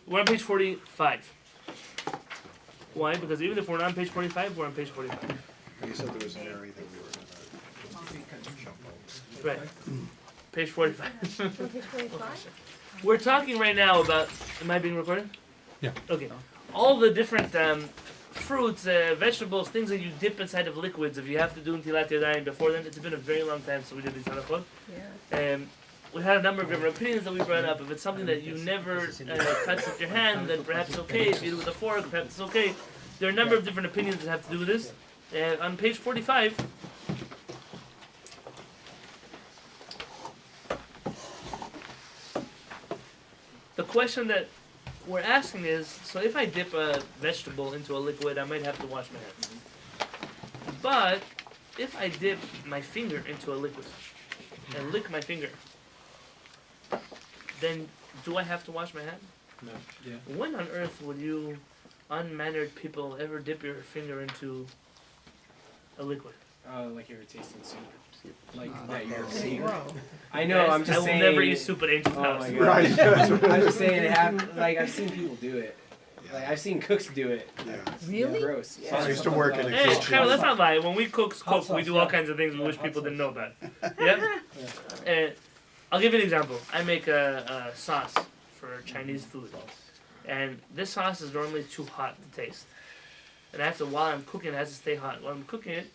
We're on page 45. Why? Because even if we're not on page 45, we're on page 45. You said there was an area that we were going to jump over. Right. Page 45. Page 45? We're talking right now about... Am I being recorded? Yeah. Okay. All the different fruits, vegetables, things that you dip inside of liquids. If you have to do Netilat Yadayim before then, it's been a very long time since we did these halachot. Yeah. We had a number of different opinions that we brought up. If it's something that you never touch with your hand, then perhaps it's okay. If you do it with a fork, perhaps it's okay. There are a number of different opinions that have to do with this. On page 45, the question that we're asking is, so if I dip a vegetable into a liquid, I might have to wash my hands. But if I dip my finger into a liquid and lick my finger, then do I have to wash my hand? No. Yeah. When on earth would you unmannered people ever dip your finger into a liquid? Like you were tasting soup. Like that There you're you seeing. go. I know. I'm I just will saying. never eat soup at Angel's Oh house. my god. Right. I'm just saying it happened. Like I've seen people do it. Like I've seen cooks do it. Yeah. Really? Gross. I used to work in a Hey, kitchen. Carol, let's not lie. When we cook, we do all yeah. kinds of things we wish Hot people sauce. didn't know about. Yeah? I'll give you an example. I make a sauce for Chinese food. And this sauce is normally too hot to taste. And I have to, while I'm cooking, it has to stay hot. While I'm cooking it,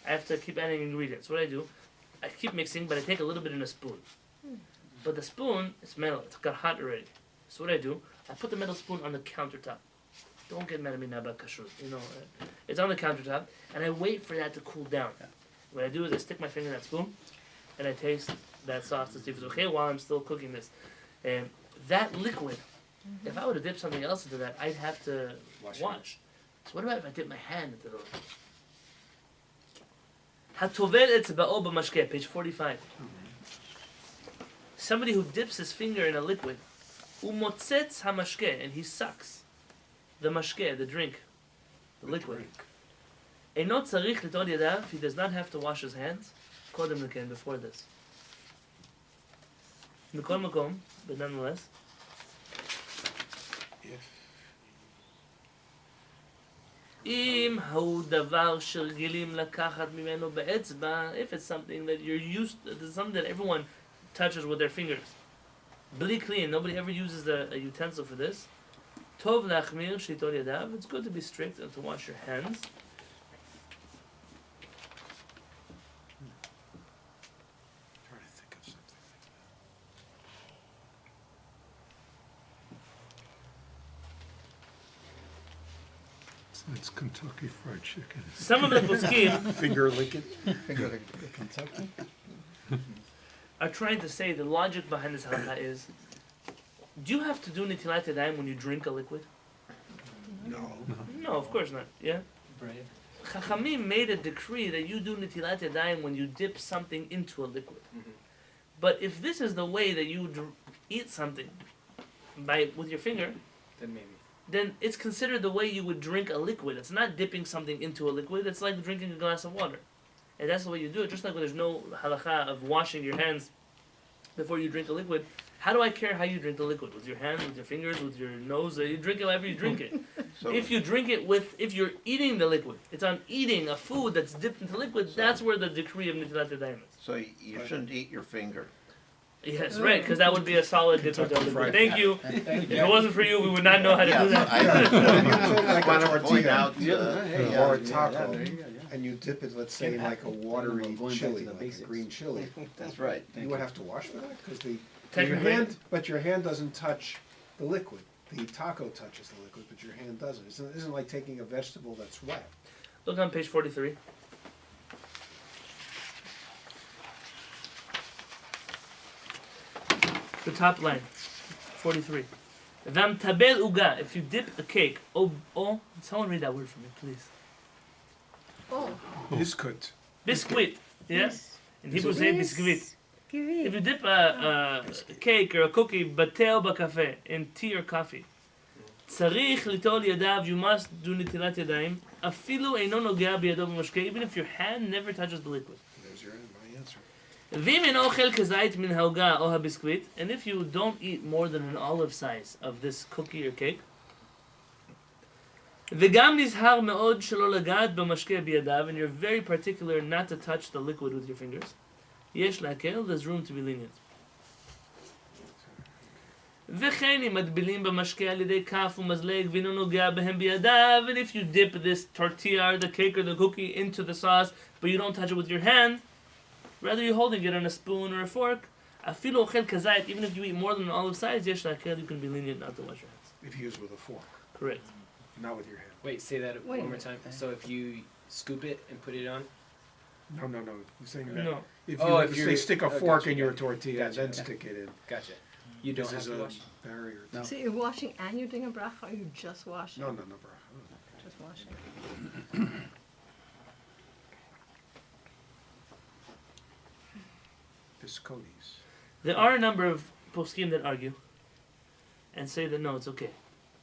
I have to keep adding ingredients. What I do, I keep mixing, but I take a little bit in a spoon. But the spoon is metal. It's got hot already. So what I do, I put the metal spoon on the countertop. Don't get mad at me now about kashrut. You know, it's on the countertop, and I wait for that to cool down. What I do is I stick my finger in that spoon, and I taste that sauce to see if it's okay while I'm still cooking this. And that liquid, if I were to dip something else into that, I'd have to wash. So what about if I dip my hand into the liquid? Hatovel etzba'o b'mashkeh, page 45. Somebody who dips his finger in a liquid, umotzetz hamashkeh, and he sucks the mashkeh, the drink, the liquid. Eino tzarich litol yadav, he does not have to wash his hands, kodem leken, before this. Mikol makom, but nonetheless, אם הוא דבר שרגילים לקחת ממנו באצבע, if it's something that you're used to, it's something that everyone touches with their fingers. Bli clean, nobody ever uses a utensil for this. Tov להחמיר שליטול ידיו, it's good to be strict and to wash your hands. Trying to think of something. It's Kentucky Fried Chicken. Some of the poskim Finger licking. Kentucky? are trying to say the logic behind this halakha is, do you have to do netilat yadayim when you drink a liquid? No. No, of course not. Yeah? Right. Chachamim made a decree that you do netilat yadayim when you dip something into a liquid. But if this is the way that you eat something with your finger, Then maybe. then it's considered the way you would drink a liquid. It's not dipping something into a liquid. It's like drinking a glass of water. And that's the way you do it. Just like when there's no halakha of washing your hands before you drink a liquid. How do I care how you drink the liquid? With your hands, with your fingers, with your nose? You drink it however you drink it. So, If you drink it if you're eating the liquid, it's on eating a food that's dipped into liquid, that's where the decree of Netilat Yadayim is. so you shouldn't eat your finger. Yes, right, because that would be a solid dip into a liquid. Fried Thank you. If it wasn't for you, we would not know how to do that. I Like want a to point tortilla. out, Or a taco, and you dip it, let's say, in like a watery Going back to chili, the like a basics. green chili. that's right. You would have to wash for that, because your Technically- hand, but your hand doesn't touch the liquid. The taco touches the liquid, but your hand doesn't. It isn't like taking a vegetable that's wet. Look on page 43. The top line, 43. V'amtabel uga, if you dip a cake, someone read that word for me, please. Oh, Biscuit. Biscuit, yes? In Hebrew say biscuit. If you Kiri. dip a cake or a cookie, batel b'kafe, in tea or coffee, צריך ליטול ידיו, you must do נטילת ידיים, אפילו אינו נוגע בידו במשקה, even if your hand never touches the liquid. There's my answer. ואם אינו אוכל כזית מן העוגה או הביסקוויט, and if you don't eat more than an olive size of this cookie or cake, וגם נזהר מאוד שלא לגעת במשקה בידיו, and you're very particular not to touch the liquid with your fingers, יש להקל, there's room to be lenient. וכן אם מטבילים במשקה על ידי כף ומזלג ואינו נוגע בהם בידיו, and if you dip this tortilla or the cake or the cookie into the sauce, but you don't touch it with your hand, rather you're holding it on a spoon or a fork, אפילו אוכל כזית, even if you eat more than an olive size, יש להקל, you can be lenient not to wash your hands. If you use with a fork, Correct. not with your hand. Wait, say that Wait a one more minute. time. So if you scoop it and put it on, No. You're saying that. No. If Oh, you if say you're- stick a oh, fork gotcha, in your gotcha. tortilla, Gotcha. then stick it in. gotcha. You don't This have is to a wash. barrier. No. So you're washing and you're doing a bracha, or you're just washing? No, bro. Just washing. Biscottis. There are a number of poskim that argue and say that no, it's okay.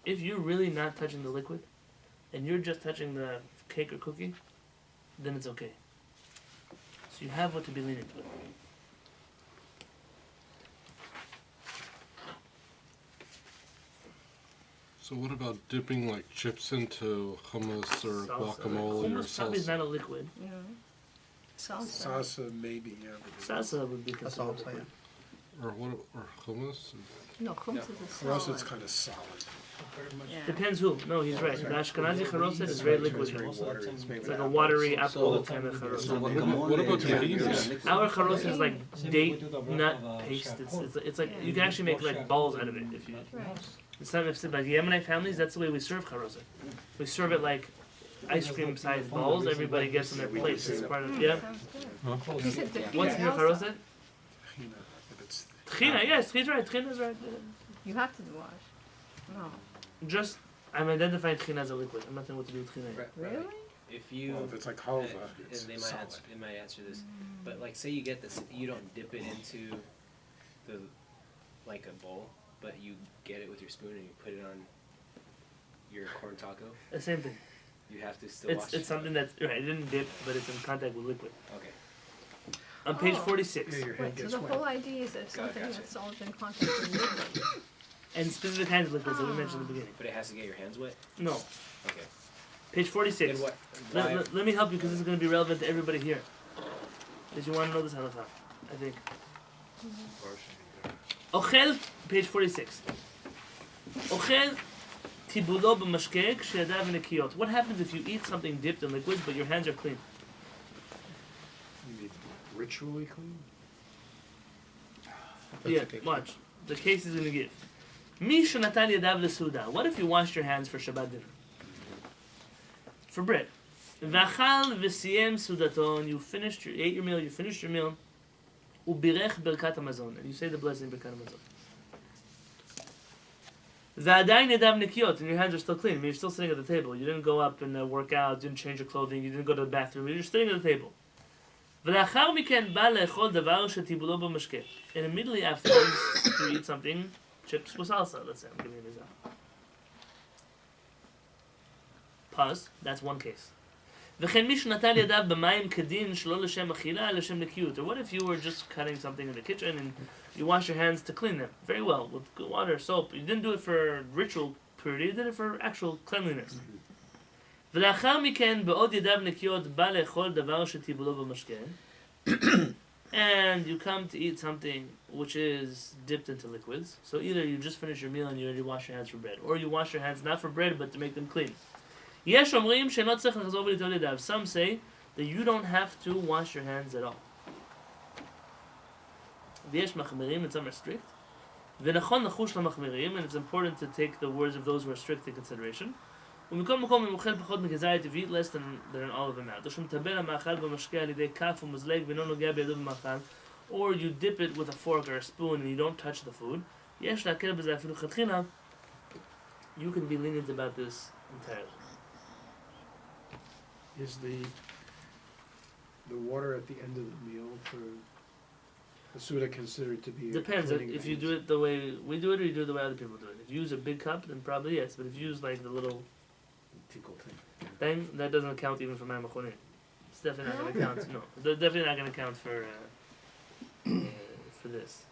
If you're really not touching the liquid and you're just touching the cake or cookie, then it's okay. So you have what to be lenient with. So what about dipping like chips into hummus or Salsa. guacamole or Hummus probably is salsa? not a liquid. You know? Salsa. Salsa, maybe, yeah. but- Salsa would be That's considered all a I'm liquid. saying. Or what? Or hummus? No, hummus is a Or else solid. it's kind of solid. Yeah. Depends who. No, he's right. The Ashkenazi charoset is very It's liquid. very watery. It's made It's with like a apple. watery apple kind of So charoset. what about tahinos? Our charoset is like date nut paste. It's like you can actually make like balls out of it if you. Right. It's not if like Yemenite families. That's the way we serve charoset. We serve it like ice cream sized balls. Everybody gets on their plates. It's part of yeah. Sounds good. Huh? You said tequila What's in your also. charoset? Tahina, if it's- Tchina. Yes, he's right. Tchina is right. You have to wash. No. Just I'm identifying tchina as a liquid. I'm not saying what to do with tchina. Right, Really? right. If you Well, if it's like halva, and it's they might solid. answer, they might answer this, but like say you get this, you don't dip it into the like a bowl, but you get it with your spoon and you put it on your corn taco. The same thing. You have to still wash It's something that's right. It didn't dip, but it's in contact with liquid. Okay. On page Oh. 46, Yeah, your hand Right, so gets the wet. whole idea is that something Gotcha. that's solid in contact with liquid. and specific kinds of liquids that we mentioned at the beginning. But it has to get your hands wet. No, Okay. page 46. Then what? Let, Why? let me help you because this is going to be relevant to everybody here. Because you want to know this halakha, I think. Ochel, page 46. Ochel tibulo b'mashke kshe'yadav nekiyot. What happens if you eat something dipped in liquids but your hands are clean? You mean ritually clean? Yeah, watch. The case is going to give. Mi shenatan yadav lesuda. What if you washed your hands for Shabbat dinner? For bread. V'achal v'siyem sudaton. You ate your meal, you finished your meal. Ubirech berkat hamazon. And you say the blessing berkat hamazon. V'adayin yadav nekiyot. And your hands are still clean. I mean, you're still sitting at the table. You didn't go up and work out, didn't change your clothing, you didn't go to the bathroom. You're just sitting at the table. ולאחר מכן בא לאכול דבר שטיבולו במשקה. And immediately afterwards, you eat something, chips with salsa, let's say. I'm giving you an example. Pause, that's one case. וכן מי שנטל ידיו במים כדין שלא לשם אכילה, לשם נקיות. Or what if you were just cutting something in the kitchen and you wash your hands to clean them? Very well, with good water, soap. You didn't do it for ritual purity, you did it for actual cleanliness. ולאחר מכן בעוד ידיו נקיות בא לאכול דבר שטיבולו במשקה. And you come to eat something which is dipped into liquids. So either you just finish your meal and you already wash your hands for bread, or you wash your hands not for bread but to make them clean. יש אומרים שלא צריך לחזור ולטול ידיו. Some say that you don't have to wash your hands at all. ויש מחמירים and some are strict. ונכון לחוש למחמירים, and it's important to take the words of those who are strict into consideration. ומכל מקום אם אוכל פחות מכזית, if you eat less than an olive amount. או שמטבל המאכל במשקה על ידי כף ומזלג ואינו נוגע בידו במאכל, or you dip it with a fork or a spoon and you don't touch the food, יש להקל בזה אפילו חתחילה, you can be lenient about this entirely. Is the water at the end of the meal for the Suda considered to be a Depends cleaning if you means? do it the way we do it or you do it the way other people do it. If you use a big cup, then probably yes, but if you use like the little Tickle thing. thing, that doesn't count even for my machonim. It's definitely not going to count, no. They're definitely not going to count for for this.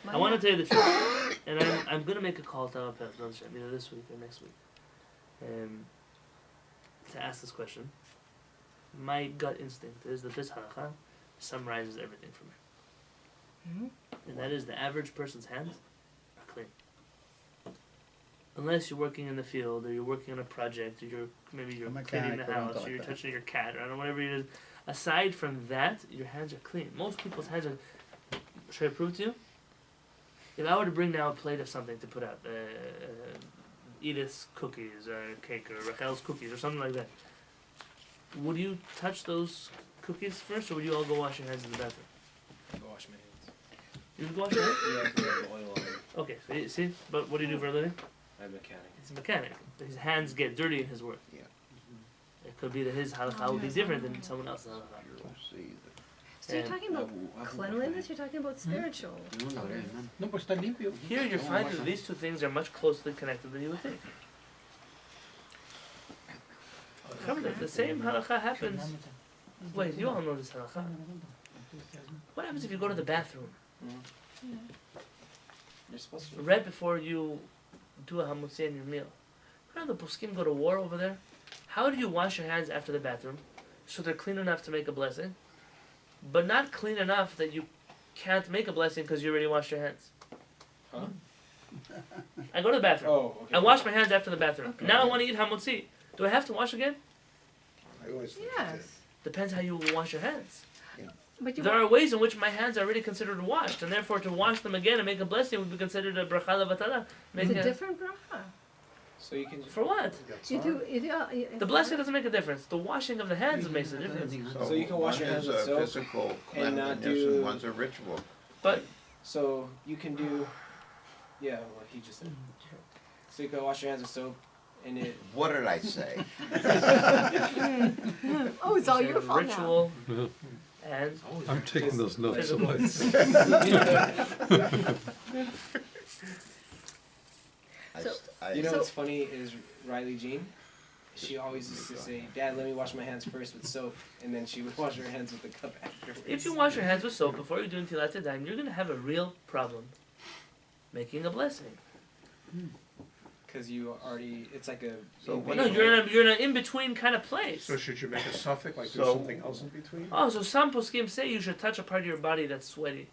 Mine I want have- to tell you the truth, and I'm gonna make a call to our path, either this week or next week, to ask this question. My gut instinct is that this halakha summarizes everything for me, and that is the average person's hands are clean, unless you're working in the field or you're working on a project or you're cleaning mechanic the or something house or like you're that. touching your cat or I don't know, whatever it is. Aside from that, your hands are clean. Most people's hands are. Should I prove to you? If I were to bring now a plate of something to put out, Edith's cookies or cake or Rachel's cookies or something like that, would you touch those cookies first or would you all go wash your hands in the bathroom? Go wash my hands. You would go wash your hands? Yeah, I can have the oil on it. Okay, so you see, but what do you do for a living? I'm a mechanic. He's a mechanic. His hands get dirty in his work. Yeah. It could be that his halakha would be different than someone else's halakha. You'll see So you're And talking about cleanliness, you're talking about spiritual. No, pues está limpio. here you're finding that these two things are much closely connected than you would think. Remember, the same halakha happens. Wait, you all know this halakha. What happens if you go to the bathroom You're supposed to. right before you do a hamutzi in your meal? You know the poskim go to war over there? How do you wash your hands after the bathroom so they're clean enough to make a blessing, but not clean enough that you can't make a blessing because you already washed your hands? Huh? I go to the bathroom. Oh, okay. I wash my hands after the bathroom. Now I want to eat hamutzi. Do I have to wash again? I always think you did. Yes. Depends how you wash your hands. But you There are ways in which my hands are already considered washed, and therefore to wash them again and make a blessing would be considered a bracha levatala. it's a different bracha. So you can. For what? You do, The blessing doesn't make a difference. The washing of the hands makes a difference. So you can wash your hands with soap One is a physical and not cleanliness do- and one's a ritual. But So you can do. Yeah, what he just said. So you can wash your hands with soap, and it. What did I say? Oh, it's all it's your a fault now. ritual and I'm taking those notes. physical. You know So- what's funny is Riley Jean. She always used to say, "Dad, let me wash my hands first with soap," and then she would wash her hands with the cup afterwards. If you wash your hands with soap before you're doing tilat yadayim, you're gonna have a real problem making a blessing. Because you already, it's like a. So what- No, you're in an in between kind of place. So should you make a suffix, like So- there's something else in between? Oh, so some poskim say you should touch a part of your body that's sweaty,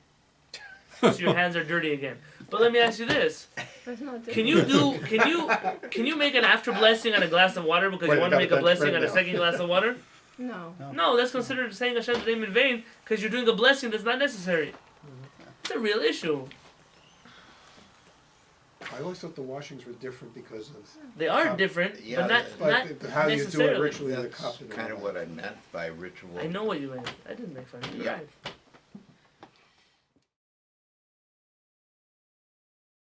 so your hands are dirty again. But let me ask you this: That's not Can you make an after blessing on a glass of water because Wait, you I want to got make a that blessing friend on a now. second glass of water? No. No, that's considered saying Hashem's name in vain because you're doing a blessing that's not necessary. It's a real issue. I always thought the washings were different because of, They are different, Yeah, but not but how you do it necessarily. ritually in the cup. That's kind of what I meant by ritual. I know what you meant. I didn't make fun of you. You're Yeah. right.